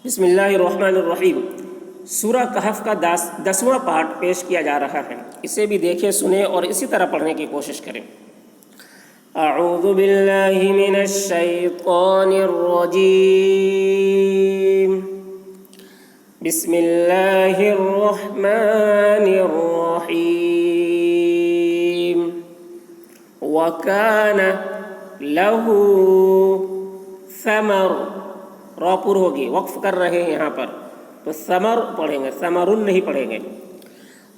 बिस्मिल्लाहिर्रहमानिर्रहीम। सूरह कहफ का 10वां पार्ट पेश किया जा रहा है। इसे भी देखें, सुने और इसी तरह पढ़ने की कोशिश करें। अऊज़ु बिल्लाहि मिनश शैतानिर रजीम। बिस्मिल्लाहिर रहमानिर रहीम। व कान लहू समर, रॉपुर होगी, वक्फ कर रहे हैं यहाँ पर, तो समर पढ़ेंगे, समरुन नहीं पढ़ेंगे।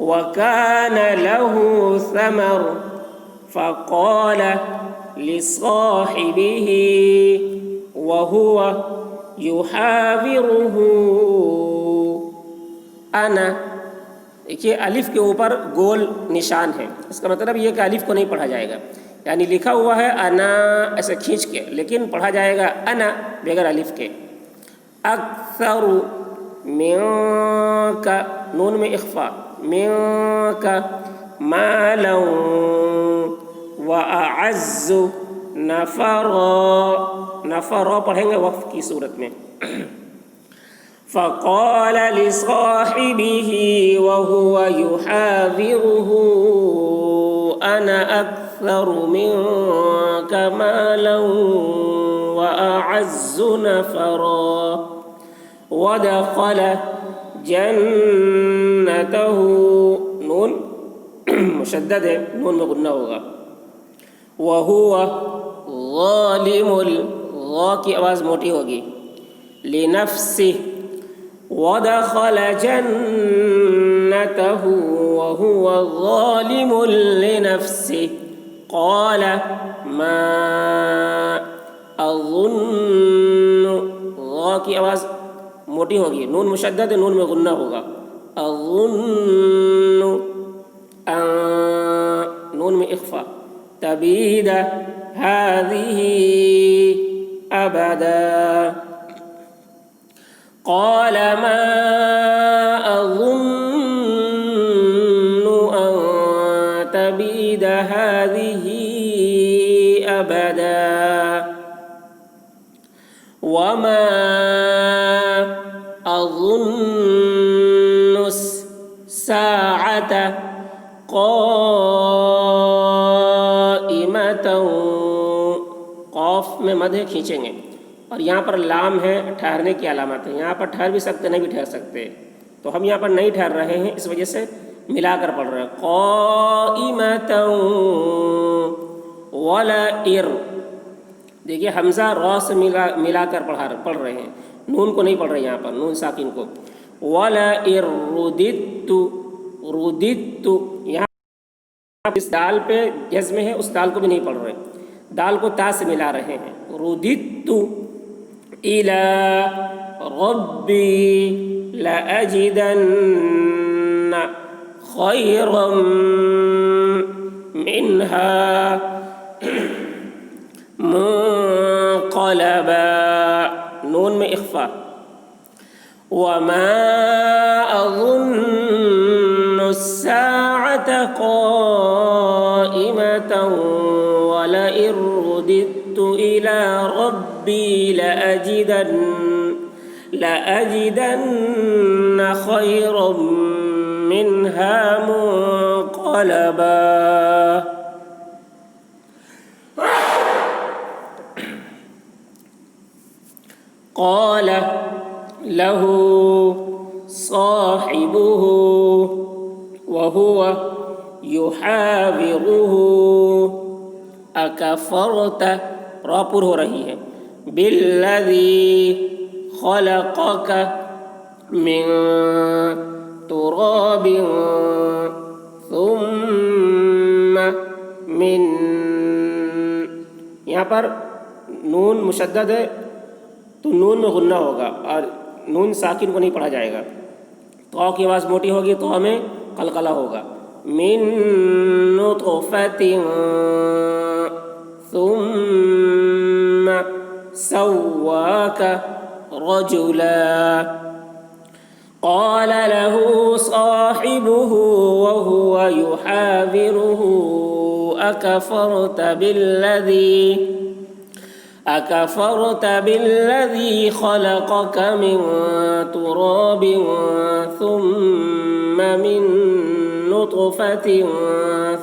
वकान लहू समर फ़क़ाल लिसाहिबिही वहुवा युहाविरुहु अना। देखिए, अलिफ के ऊपर गोल निशान है, इसका मतलब ये कि अलिफ को नहीं पढ़ा जाएगा, यानी लिखा हुआ है अना ऐसे खींच के, लेकिन पढ़ा जाएगा अना बगैर अलिफ के। अक्सरु मिन्का, नून में इख्फा, मिन्का मालन व अअज़्ज़ु नफ़रा, नफ़रा पढ़ेंगे वक्फ की सूरत में। फ़क़ाल लिसाहिबिही वहुवा युहाविरुहु अना अक्सरु मिन्का मालन व अअज़्ज़ु नफ़रा वदख़ल जन्नतहु, नून मुशद्दद है, नून में गुन्ना होगा। वहुवा ज़ालिमुल, ग़ा की आवाज़ मोटी होगी, लिनफ़्सिह वदख़ल जन्नतहु वहुवा ज़ालिमुल लिनफ़्सिह क़ाल मा अज़ुन्नु, ग़ा की आवाज़ मोटी होगी, नून मुशद्दद, नून में गुन्ना होगा। अज़ुन्नु, नून में इख्फा, तबीद हाज़िही अबदा। क़ाल मा अज़ुन्नु अन तबीद हाज़िही अबदा वमा अज़ुन्नु अस्साअत क़ाइमतन, क़ाफ में मद है, खींचेंगे, और यहाँ पर लाम है, ठहरने की अलामत है। यहाँ पर ठहर भी सकते, नहीं भी ठहर सकते, तो हम यहाँ पर नहीं ठहर रहे हैं, इस वजह से मिलाकर पढ़ रहे हैं। क़ाइमतन वला इर, देखिए हमज़ा रॉ से मिलाकर पढ़ रहे हैं, नून को नहीं पढ़ रहे यहाँ पर, नून साकिन को। वला इर रुदित्तु, रुदित्तु, यहाँ इस दाल पे जज़्म है, उस दाल को भी नहीं पढ़ रहे, दाल को ता से मिला रहे हैं। रुदित्तु इला रब्बी लअजिदन्न खैरम मिन्हा मुन्क़लबा, नून में इख्फा। वमा अज़ुन्नु अस्साअत क़ाइमतन वलइन रुदित्तु इला रब्बी लअजिदन्न खैरम मिन्हा मुन्क़लबा। क़ाल लहू साहिबुहु वहुवा युहाविरुहु अकफ़रत, रॉपुर हो रही है, बिल्लज़ी ख़लक़क मिन तुराबिन सुम्मा मिन, यहाँ पर नून मुशद्दद है, तो नून में गुन्ना होगा, और नून साकिन को नहीं पढ़ा जाएगा। तो की आवाज़ मोटी होगी, तो हमें कलकला होगा। मिन नुतफ़तिन सुम्मा सव्वाक रजुला। क़ाल लहू साहिबुहु वहुवा युहाविरुहु अकफ़रत बिल्लज़ी अकफ़रत बिल्लज़ी ख़लक़क मिन तुराबिन सुम्मा मिन नुत्फ़तिन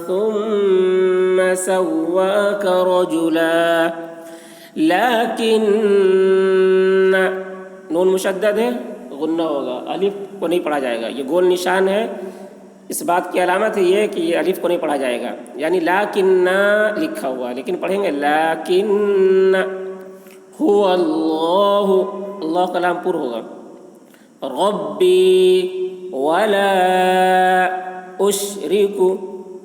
सुम्मा सव्वाक रजुला लाकिन्न नून मुशद्दद है, गुन्ना होगा, अलिफ को नहीं पढ़ा जाएगा। ये गोल निशान है, इस बात की अलामत है ये कि ये अलिफ को नहीं पढ़ा जाएगा, यानी लाकिन्ना लिखा हुआ, लेकिन पढ़ेंगे लाकिन्न हुवा अल्लाहु, अल्लाह का लाम पुर होगा, रब्बी वला उश्रिकु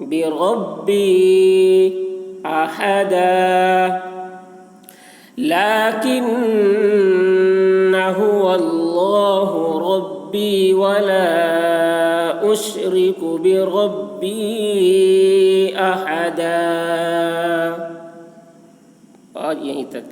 बिरब्बी अहदा लाकिन्न हुवा अल्लाहु रब्बी वला उश्रिकु बिरब्बी अहदा। और यहीं तक।